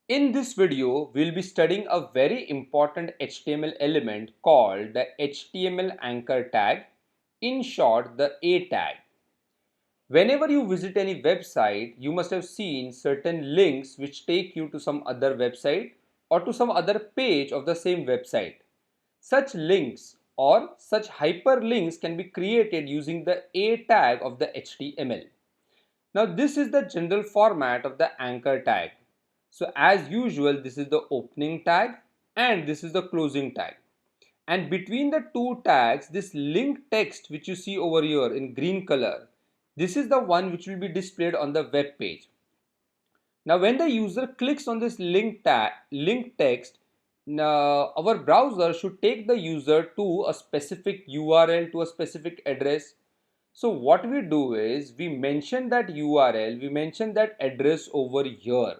In this video, we'll be studying a very important HTML element called the HTML anchor tag, in short the A tag. Whenever you visit any website, you must have seen certain links which take you to some other website or to some other page of the same website. Such links or such hyperlinks can be created using the A tag of the HTML. Now this is the general format of the anchor tag. So as usual, this is the opening tag and this is the closing tag. And between the two tags, this link text which you see over here in green color, this is the one which will be displayed on the web page. Now when the user clicks on this link text, our browser should take the user to a specific URL, to a specific address. So what we do is we mention that URL, we mention that address over here.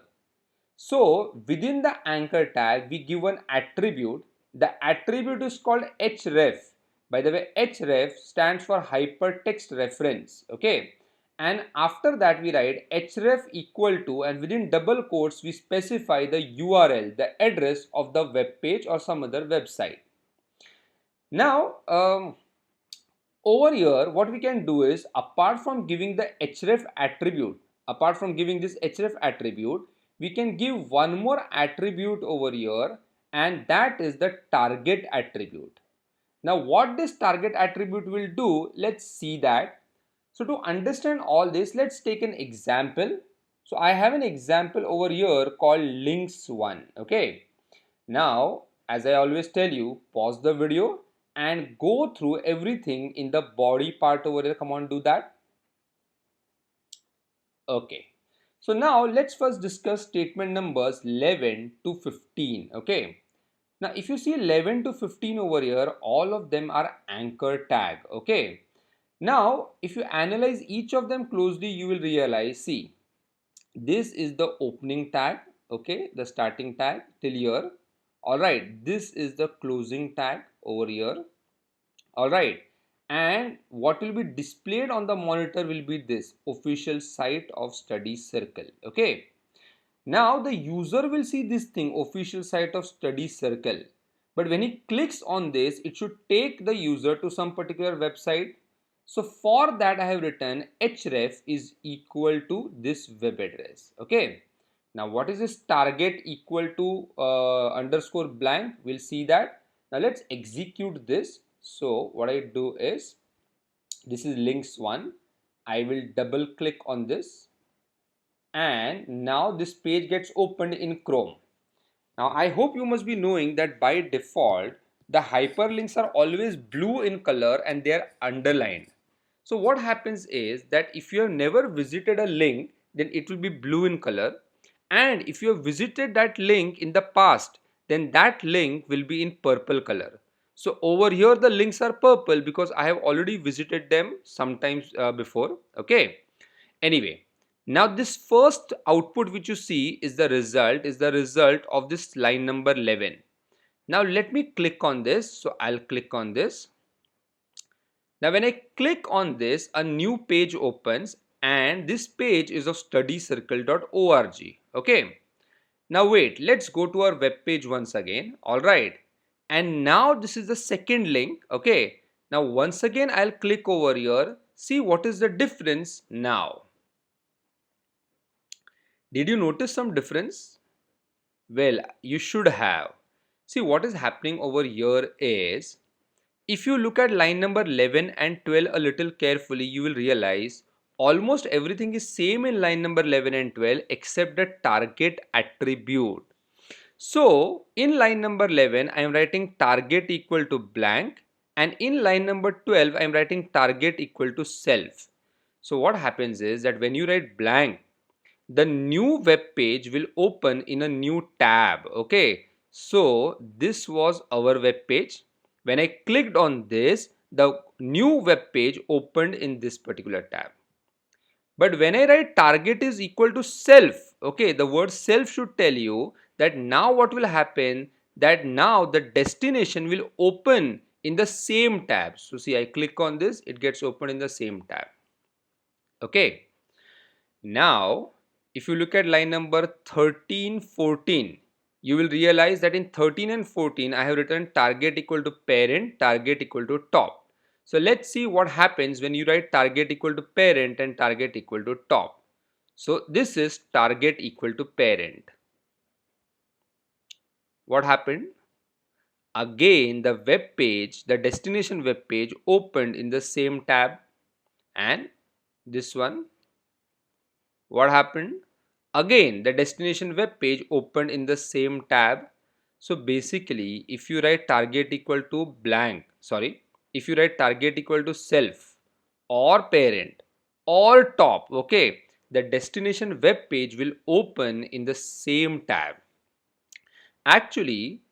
So within the anchor tag, we give an attribute. The attribute is called href. By the way, href stands for hypertext reference. Okay. And after that we write href equal to, and within double quotes we specify the URL, the address of the web page or some other website. Now, over here what we can do is, apart from giving the href attribute, apart from giving this href attribute, we can give one more attribute over here, and that is the target attribute. Now what this target attribute will do, let's see that. So to understand all this, let's take an example. So I have an example over here called links1. Okay, now as I always tell you, pause the video and go through everything in the body part over here. Come on, do that. Okay, so now let's first discuss statement numbers 11 to 15. Okay, now if you see 11 to 15 over here, all of them are anchor tag. Okay, now if you analyze each of them closely, you will realize, see, this is the opening tag, okay, the starting tag till here. All right, this is the closing tag over here. All right, and what will be displayed on the monitor will be this official site of study circle. Okay, now the user will see this thing, official site of study circle, but when he clicks on this, it should take the user to some particular website. So for that I have written href is equal to this web address. Okay, now what is this target equal to underscore blank? We'll see that. Now let's execute this. So what I do is, this is links1. I will double click on this, and now this page gets opened in Chrome. Now I hope you must be knowing that by default the hyperlinks are always blue in color and they are underlined. So what happens is that if you have never visited a link, then it will be blue in color, and if you have visited that link in the past, then that link will be in purple color. So over here the links are purple because I have already visited them sometimes before. Okay, anyway, now this first output which you see is the result of this line number 11. Now let me click on this. So I'll click on this. Now when I click on this, a new page opens, and this page is of studycircle.org. Okay, now wait, let's go to our web page once again. All right, and now this is the second link. Okay, now once again I'll click over here. See what is the difference now. Did you notice some difference? Well, you should have. See, what is happening over here is, if you look at line number 11 and 12 a little carefully, you will realize almost everything is same in line number 11 and 12 except the target attribute. So in line number 11, I am writing target equal to blank, and in line number 12, I am writing target equal to self. So what happens is that when you write blank, the new web page will open in a new tab. Okay, so this was our web page. When I clicked on this, the new web page opened in this particular tab. But when I write target is equal to self, okay, the word self should tell you that now what will happen, that now the destination will open in the same tab. So see, I click on this, it gets opened in the same tab. Okay, now if you look at line number 13, 14, you will realize that in 13 and 14 I have written target equal to parent, target equal to top. So let's see what happens when you write target equal to parent and target equal to top. So this is target equal to parent. What happened? Again, the web page, the destination web page opened in the same tab, and this one, what happened? Again, the destination web page opened in the same tab. So basically, if you write target equal to blank, if you write target equal to self or parent or top, okay, the destination web page will open in the same tab. Actually,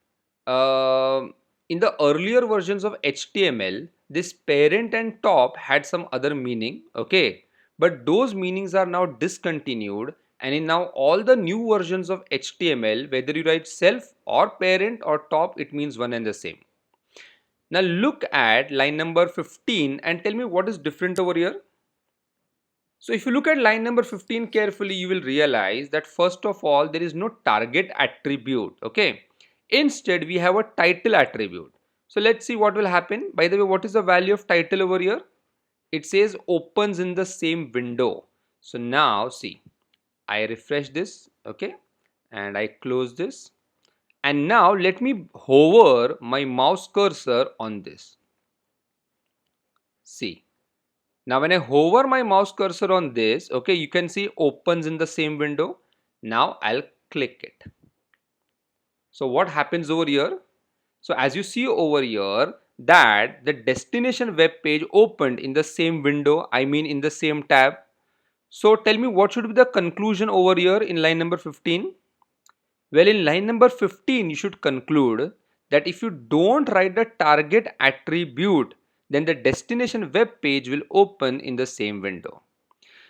in the earlier versions of HTML, this parent and top had some other meaning, okay, but those meanings are now discontinued, and in now all the new versions of HTML, whether you write self or parent or top, it means one and the same. Now look at line number 15 and tell me what is different over here. So if you look at line number 15 carefully, you will realize that first of all, there is no target attribute, okay. Instead, we have a title attribute. So let's see what will happen. By the way, what is the value of title over here? It says opens in the same window. So now see, I refresh this, okay, and I close this. And now let me hover my mouse cursor on this. See. Now when I hover my mouse cursor on this, okay, you can see opens in the same window. Now I'll click it. So what happens over here? So as you see over here that the destination web page opened in the same window, I mean in the same tab. So tell me what should be the conclusion over here in line number 15? Well, in line number 15, you should conclude that if you don't write the target attribute, then the destination web page will open in the same window.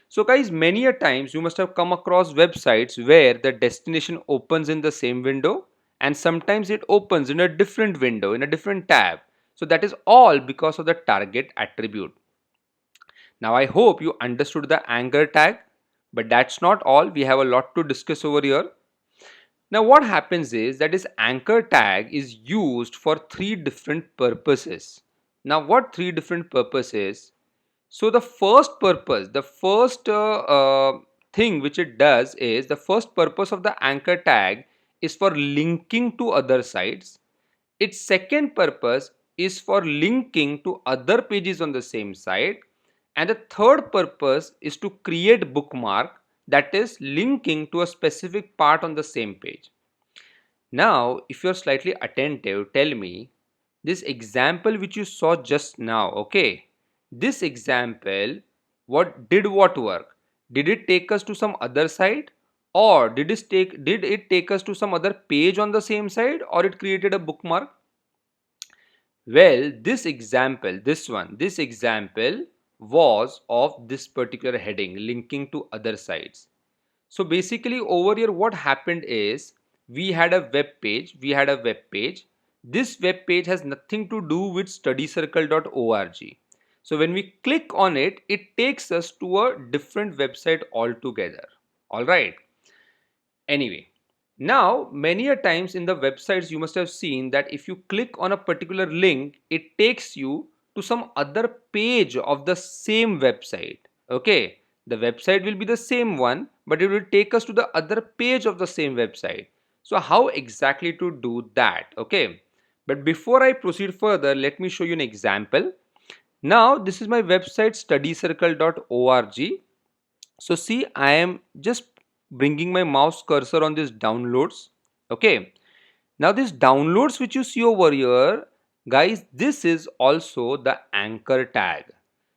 So guys, many a times you must have come across websites where the destination opens in the same window and sometimes it opens in a different window, in a different tab. So that is all because of the target attribute. Now I hope you understood the anchor tag, but that's not all. We have a lot to discuss over here. Now what happens is that this anchor tag is used for three different purposes. Now what three different purposes? So the first purpose, the first thing which it does is the first purpose of the anchor tag is for linking to other sites. Its second purpose is for linking to other pages on the same site. And the third purpose is to create bookmark, that is linking to a specific part on the same page. Now, if you're slightly attentive, tell me this example which you saw just now, okay? This example, what work? Did it take us to some other site, or did it take us to some other page on the same site, or it created a bookmark? Well, this example was of this particular heading, linking to other sites. So basically over here what happened is we had a web page. This web page has nothing to do with studycircle.org. So when we click on it, it takes us to a different website altogether. Alright. Anyway, now many a times in the websites you must have seen that if you click on a particular link, it takes you to some other page of the same website. Okay, the website will be the same one, but it will take us to the other page of the same website. So how exactly to do that? Okay, but before I proceed further, let me show you an example. Now this is my website studycircle.org. So see, I am just bringing my mouse cursor on this downloads. Okay, now this downloads which you see over here, guys, this is also the anchor tag.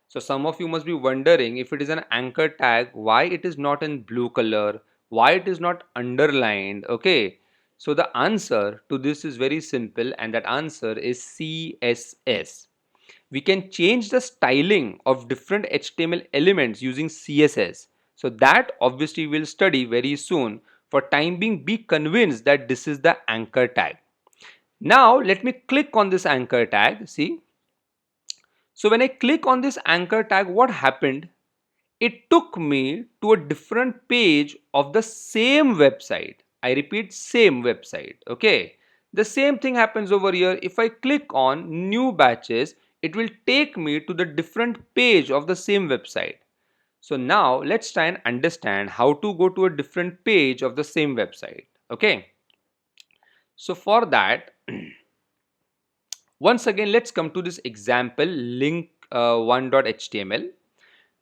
So some of you must be wondering, if it is an anchor tag, why it is not in blue color, why it is not underlined. Okay, so the answer to this is very simple, and that answer is CSS. We can change the styling of different HTML elements using CSS. So that obviously we'll study very soon. For time being, be convinced that this is the anchor tag. Now let me click on this anchor tag. See, so when I click on this anchor tag, what happened? it took me to a different page of the same website. I repeat, same website. Okay. The same thing happens over here. If I click on new batches, it will take me to the different page of the same website. So now let's try and understand how to go to a different page of the same website. Okay. So for that, once again, let's come to this example link 1.html.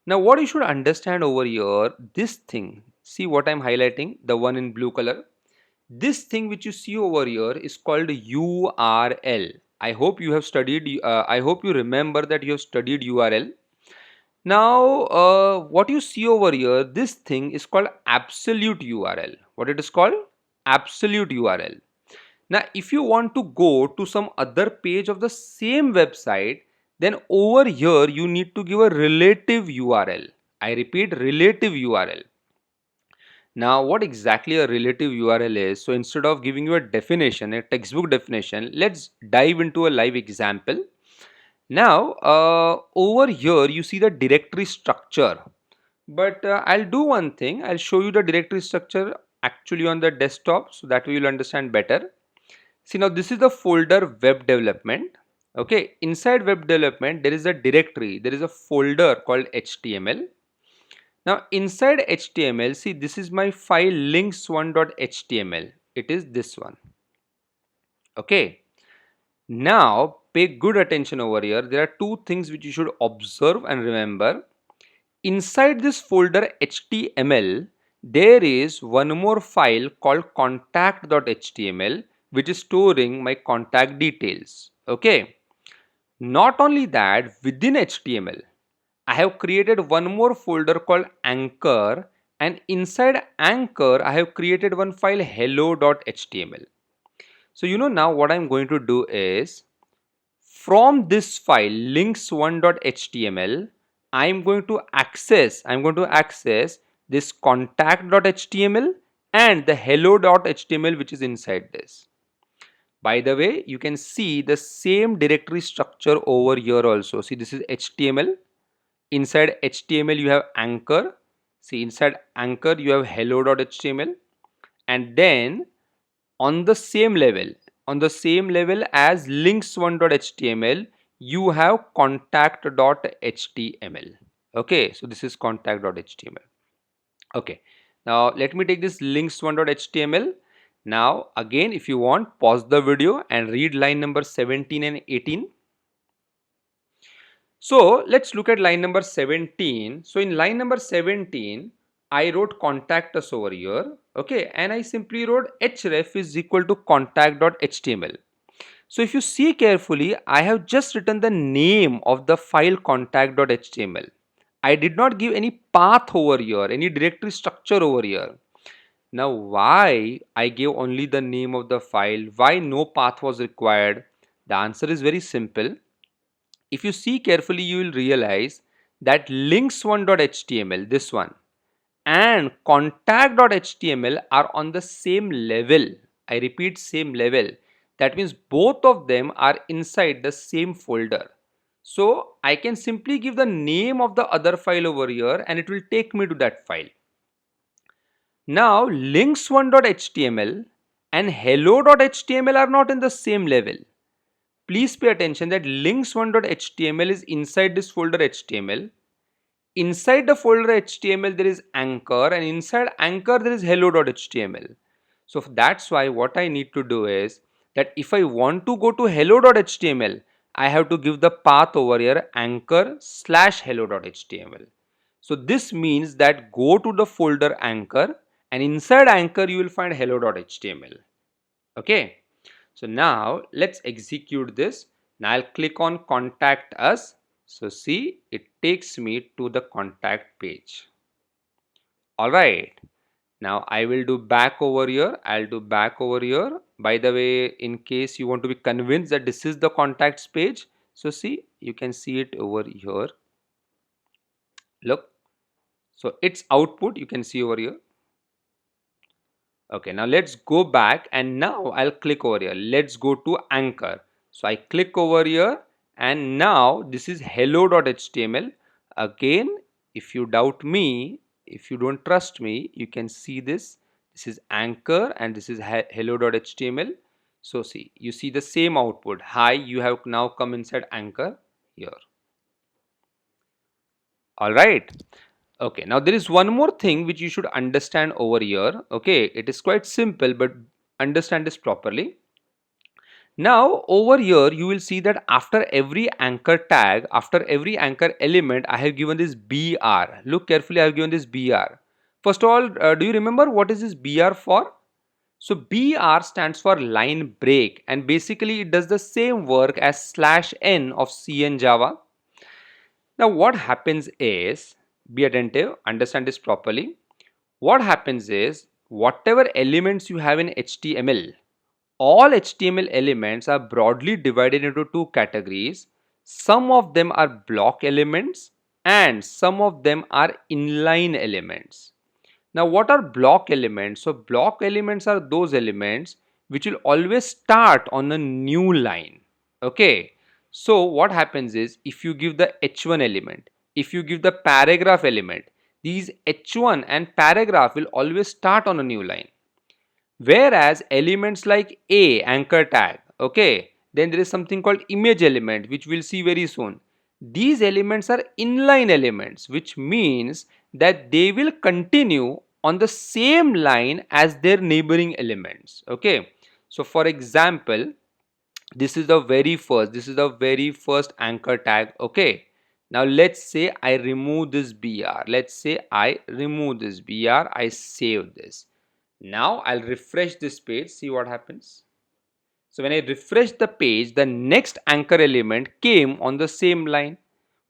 Now what you should understand over here, this thing, see what I'm highlighting, the one in blue color. This thing which you see over here is called URL. I hope you have studied, I hope you remember that you have studied URL. Now, what you see over here, this thing is called absolute URL. What it is called? Absolute URL. Now, if you want to go to some other page of the same website, then over here you need to give a relative URL. I repeat, relative URL. Now, what exactly a relative URL is? So, instead of giving you a definition, a textbook definition, let's dive into a live example. Now, over here you see the directory structure. But I'll do one thing. I'll show you the directory structure actually on the desktop, so that we will understand better. See, now this is the folder web development. Okay, inside web development there is a directory, there is a folder called HTML. Now inside HTML, see, this is my file links1.html. It is this one. Okay, now pay good attention over here. There are two things which you should observe and remember. Inside this folder HTML, there is one more file called contact.html, which is storing my contact details. Okay. Not only that, within HTML, I have created one more folder called anchor, and inside anchor, I have created one file hello.html. So you know now what I'm going to do is, from this file links1.html, I'm going to access this contact.html and the hello.html which is inside this. By the way, you can see the same directory structure over here also. See, this is HTML. Inside HTML you have anchor. See, inside anchor you have hello.html, and then on the same level as links1.html, you have contact.html. Okay, so this is contact.html. Okay, now let me take this links1.html. Now again, if you want, pause the video and read line number 17 and 18. So let's look at line number 17. So in line number 17, I wrote contact us over here. Okay, and I simply wrote href is equal to contact.html. So if you see carefully, I have just written the name of the file contact.html. I did not give any path over here, any directory structure over here. Now why I gave only the name of the file? Why no path was required? The answer is very simple. If you see carefully, you will realize that links1.html, this one, and contact.html are on the same level. I repeat, same level. That means both of them are inside the same folder. So I can simply give the name of the other file over here and it will take me to that file. Now links1.html and hello.html are not in the same level. Please pay attention that links1.html is inside this folder HTML. Inside the folder HTML there is anchor, and inside anchor there is hello.html. So that's why what I need to do is that if I want to go to hello.html, I have to give the path over here anchor/hello.html. So this means that go to the folder anchor, and inside anchor you will find hello.html. Okay. So now let's execute this. Now I'll click on contact us. So see, it takes me to the contact page. Alright. Now I will do back over here. I'll do back over here. By the way, in case you want to be convinced that this is the contacts page, so see, you can see it over here. Look. So its output you can see over here. Okay, now let's go back, and now I'll click over here. Let's go to anchor. So I click over here, and now this is hello.html. Again, If you doubt me, if you don't trust me, you can see this. This is anchor and this is hello.html. So see, you see the same output. Hi, you have now come inside anchor here. All right. Okay, now there is one more thing which you should understand over here. Okay, it is quite simple, but understand this properly. Now over here you will see that after every anchor tag, after every anchor element, I have given this BR. Look carefully, I have given this BR. First of all, do you remember what is this BR for? So BR stands for line break, and basically it does the same work as /n of C and Java. Now what happens is, be attentive, understand this properly. What happens is, whatever elements you have in HTML, all HTML elements are broadly divided into two categories. Some of them are block elements and some of them are inline elements. Now what are block elements? So block elements are those elements which will always start on a new line. Okay. So what happens is, if you give the H1 element, if you give the paragraph element, these H1 and paragraph will always start on a new line. Whereas elements like a anchor tag, okay, then there is something called image element which we'll see very soon. These elements are inline elements, which means that they will continue on the same line as their neighboring elements. Okay, so for example, this is the very first anchor tag. Okay, now let's say I remove this BR. Let's say I remove this BR, I save this. Now I'll refresh this page, see what happens. So when I refresh the page, the next anchor element came on the same line.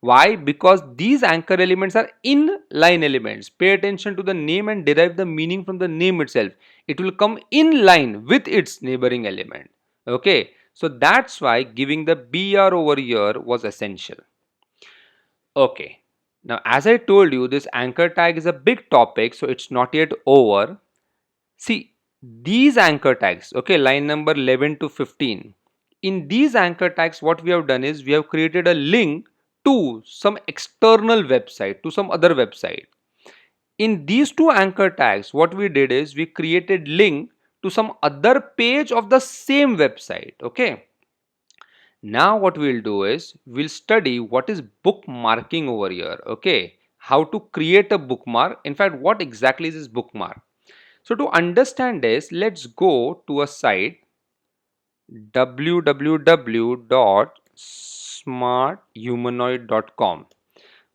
Why? Because these anchor elements are in-line elements. Pay attention to the name and derive the meaning from the name itself. It will come in line with its neighboring element. Okay, so that's why giving the BR over here was essential. Okay, now as I told you, this anchor tag is a big topic, so it's not yet over. See, these anchor tags, okay, line number 11 to 15. In these anchor tags, what we have done is we have created a link to some external website, to some other website. In these two anchor tags, what we did is we created link to some other page of the same website, okay. Now what we'll do is we'll study what is bookmarking over here, okay. How to create a bookmark. In fact, what exactly is this bookmark? So to understand this, let's go to a site www.smarthumanoid.com.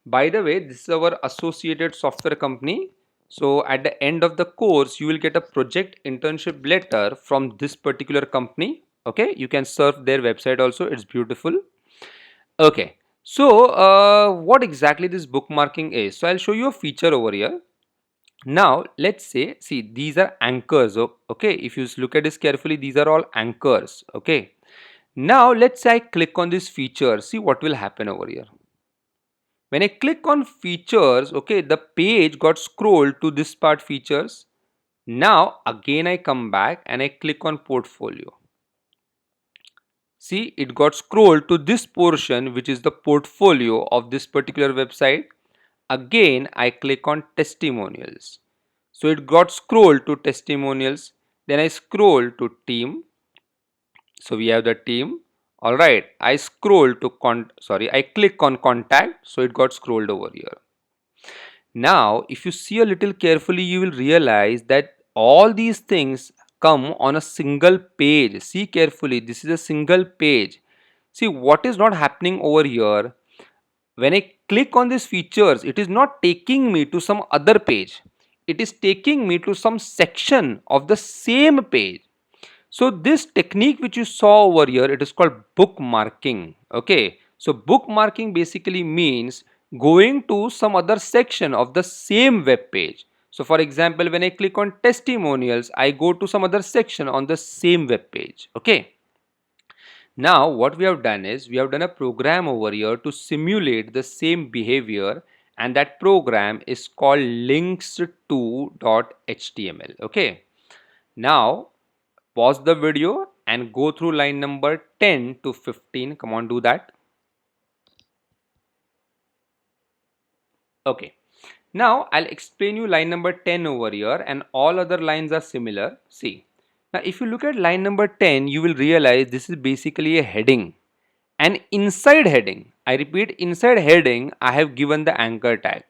By the way, this is our associated software company. So at the end of the course, you will get a project internship letter from this particular company. Okay, you can surf their website also. It's beautiful. Okay, so what exactly this bookmarking is? So I'll show you a feature over here. Now let's say, see, these are anchors. Okay, if you look at this carefully, these are all anchors. Okay, now let's say I click on this feature. See what will happen over here. When I click on features, okay, the page got scrolled to this part, features. Now again I come back and I click on portfolio. See, it got scrolled to this portion, which is the portfolio of this particular website. Again I click on testimonials. So it got scrolled to testimonials. Then I scroll to team. So we have the team. All right. I scroll to I click on contact. So it got scrolled over here. Now, if you see a little carefully, you will realize that all these things come on a single page. See carefully. This is a single page. See what is not happening over here. When I click on these features, it is not taking me to some other page. It is taking me to some section of the same page. So this technique which you saw over here, it is called bookmarking. Okay. So bookmarking basically means going to some other section of the same web page. So for example, when I click on testimonials, I go to some other section on the same web page. Okay. Now what we have done is we have done a program over here to simulate the same behavior, and that program is called links2.html. Okay. Now pause the video and go through line number 10 to 15. Come on, do that. Okay. Now I'll explain you line number 10 over here, and all other lines are similar. See. Now if you look at line number 10, you will realize this is basically a heading. And inside heading, I repeat, inside heading, I have given the anchor tag.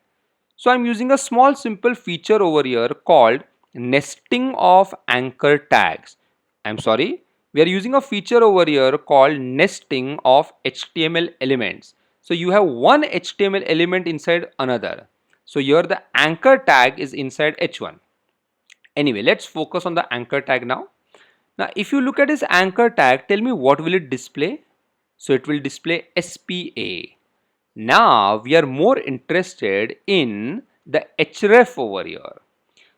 So I'm using a small simple feature over here called nesting of anchor tags. I'm sorry, we are using a feature over here called nesting of HTML elements. So you have one HTML element inside another. So here the anchor tag is inside H1. Anyway, let's focus on the anchor tag now. Now if you look at this anchor tag, tell me what will it display? So it will display SPA. Now we are more interested in the href over here.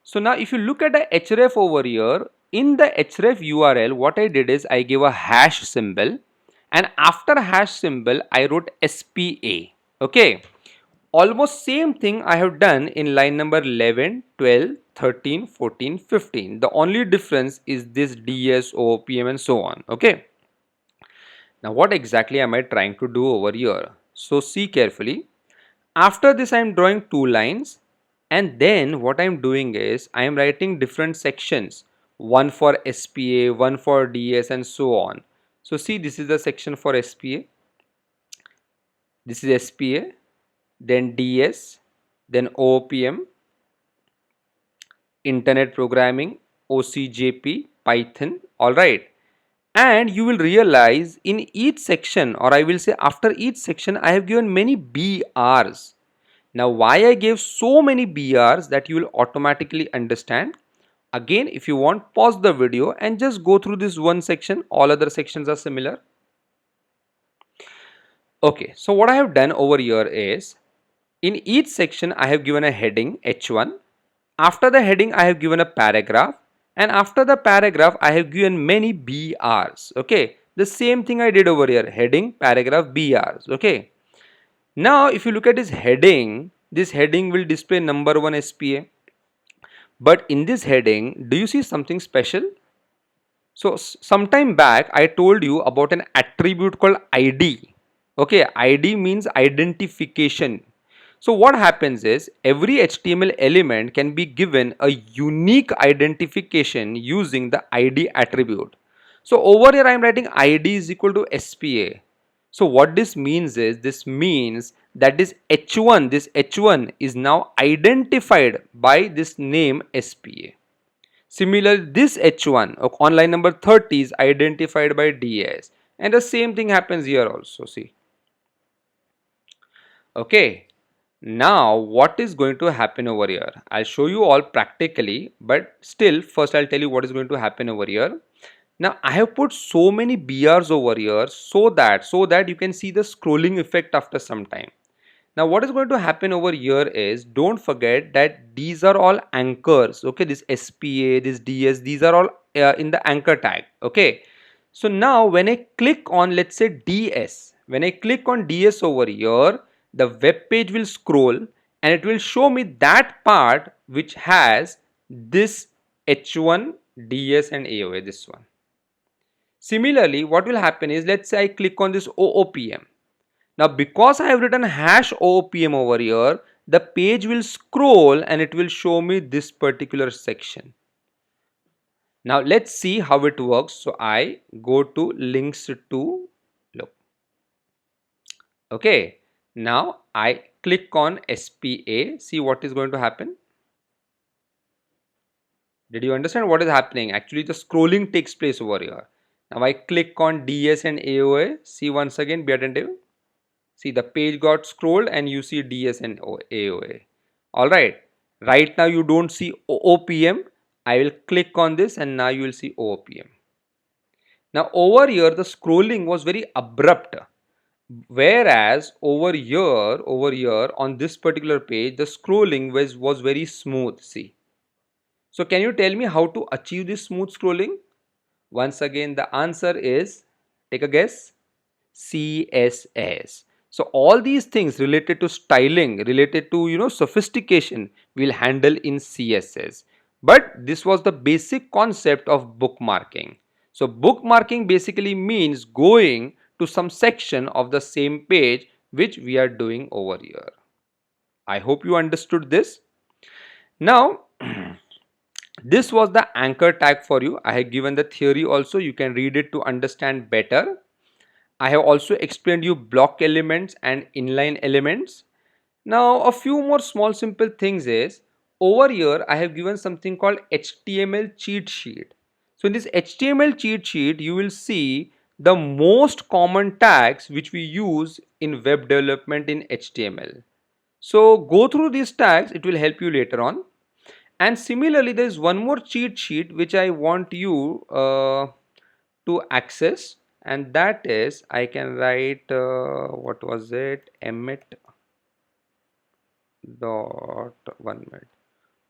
So now if you look at the href over here, in the href URL, what I did is I gave a hash symbol, and after hash symbol I wrote SPA. Okay. Almost same thing I have done in line number 11, 12, 13, 14, 15. The only difference is this DS, OPM and so on. Okay. Now what exactly am I trying to do over here? So see carefully. After this I am drawing two lines, and then what I am doing is I am writing different sections. One for SPA, one for DS and so on. So see, this is the section for SPA. This is SPA, then DS, then OPM, Internet Programming, OCJP, Python, alright. And you will realize in each section, or I will say after each section, I have given many BRs. Now why I gave so many BRs, that you will automatically understand. Again, if you want, pause the video and just go through this one section. All other sections are similar. Okay, so what I have done over here is, in each section I have given a heading H1. After the heading I have given a paragraph, and after the paragraph I have given many BRs. Okay, the same thing I did over here, heading, paragraph, BRs. Okay. Now if you look at this heading will display number 1 SPA. But in this heading, do you see something special? So sometime back I told you about an attribute called ID. Okay, ID means identification. So what happens is, every HTML element can be given a unique identification using the ID attribute. So over here I am writing ID is equal to SPA. So what this means is, this means that this H1 is now identified by this name SPA. Similarly, this H1 on line number 30 is identified by DS, and the same thing happens here also. See. Okay. Now what is going to happen over here? I'll show you all practically, but still first I'll tell you what is going to happen over here. Now I have put so many BRs over here so that you can see the scrolling effect after some time. Now what is going to happen over here is, don't forget that these are all anchors. Okay, this SPA, this DS, these are all in the anchor tag. Okay. So now when I click on, let's say DS, when I click on DS over here, the web page will scroll and it will show me that part which has this H1, DS and AOA, this one. Similarly, what will happen is, let's say I click on this OOPM. Now because I have written hash OOPM over here, the page will scroll and it will show me this particular section. Now let's see how it works. So I go to links to, look. Okay, now I click on SPA. See what is going to happen. Did you understand what is happening? Actually the scrolling takes place over here. Now I click on DS and AOA. See once again, be attentive. See, the page got scrolled and you see DS and AOA. Alright. Right now you don't see OOPM. I will click on this and now you will see OOPM. Now over here the scrolling was very abrupt. Whereas over here on this particular page, the scrolling was very smooth. See. So can you tell me how to achieve this smooth scrolling? Once again the answer is, take a guess, CSS. So all these things related to styling, related to sophistication, we'll handle in CSS. But this was the basic concept of bookmarking. So bookmarking basically means going to some section of the same page, which we are doing over here. I hope you understood this. Now, this was the anchor tag for you. I have given the theory also. You can read it to understand better. I have also explained you block elements and inline elements. Now, a few more small simple things is, over here I have given something called HTML cheat sheet. So in this HTML cheat sheet, you will see the most common tags which we use in web development in HTML. So go through these tags, it will help you later on. And similarly, there is one more cheat sheet which I want you to access, and that is, I can write what was it, emmet dot, 1 minute,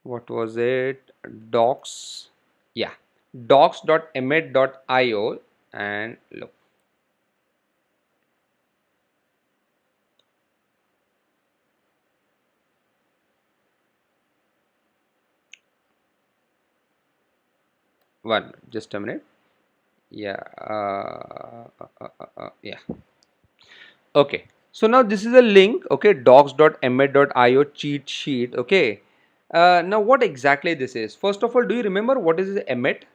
what was it, docs, yeah, docs.emmet.io, and look, just a minute, yeah, yeah. Okay, so now this is a link, okay, docs.emmet.io cheat sheet, okay. Now what exactly this is? First of all, do you remember what is Emmet?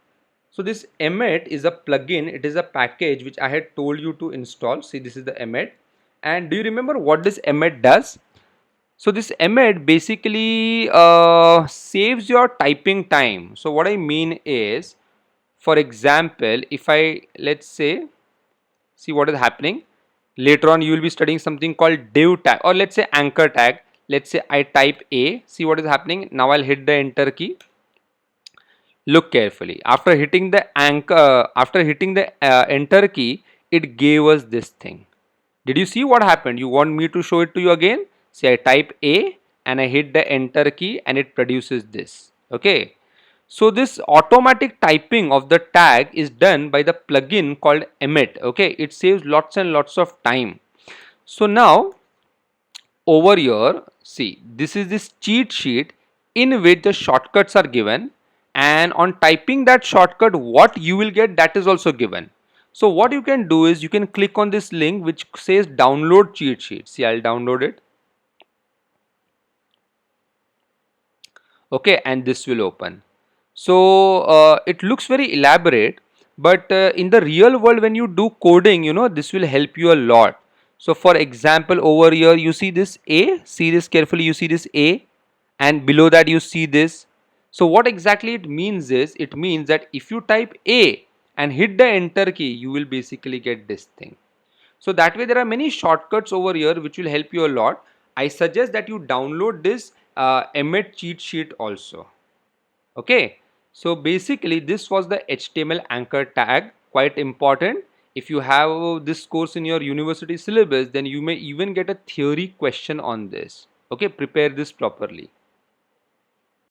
So this Emmet is a plugin, it is a package which I had told you to install. See, this is the Emmet. And do you remember what this Emmet does? So this Emmet basically saves your typing time. So what I mean is, for example, if I, let's say, see what is happening. Later on, you will be studying something called div tag, or let's say anchor tag. Let's say I type A, see what is happening. Now I'll hit the enter key. Look carefully. After hitting the enter key, it gave us this thing. Did you see what happened? You want me to show it to you again? Say I type A and I hit the enter key and it produces this. Okay. So this automatic typing of the tag is done by the plugin called Emmet. Okay. It saves lots and lots of time. So now over here, see, this is this cheat sheet in which the shortcuts are given, and on typing that shortcut, what you will get, that is also given. So what you can do is you can click on this link which says download cheat sheet. See, I'll download it. Okay, and this will open. So it looks very elaborate, but in the real world, when you do coding, you know, this will help you a lot. So for example, over here you see this A, see this carefully, you see this A, and below that you see this. So what exactly it means is, it means that if you type A and hit the enter key, you will basically get this thing. So that way there are many shortcuts over here which will help you a lot. I suggest that you download this Emmet cheat sheet also. Okay, so basically this was the HTML anchor tag, quite important. If you have this course in your university syllabus, then you may even get a theory question on this. Okay, prepare this properly.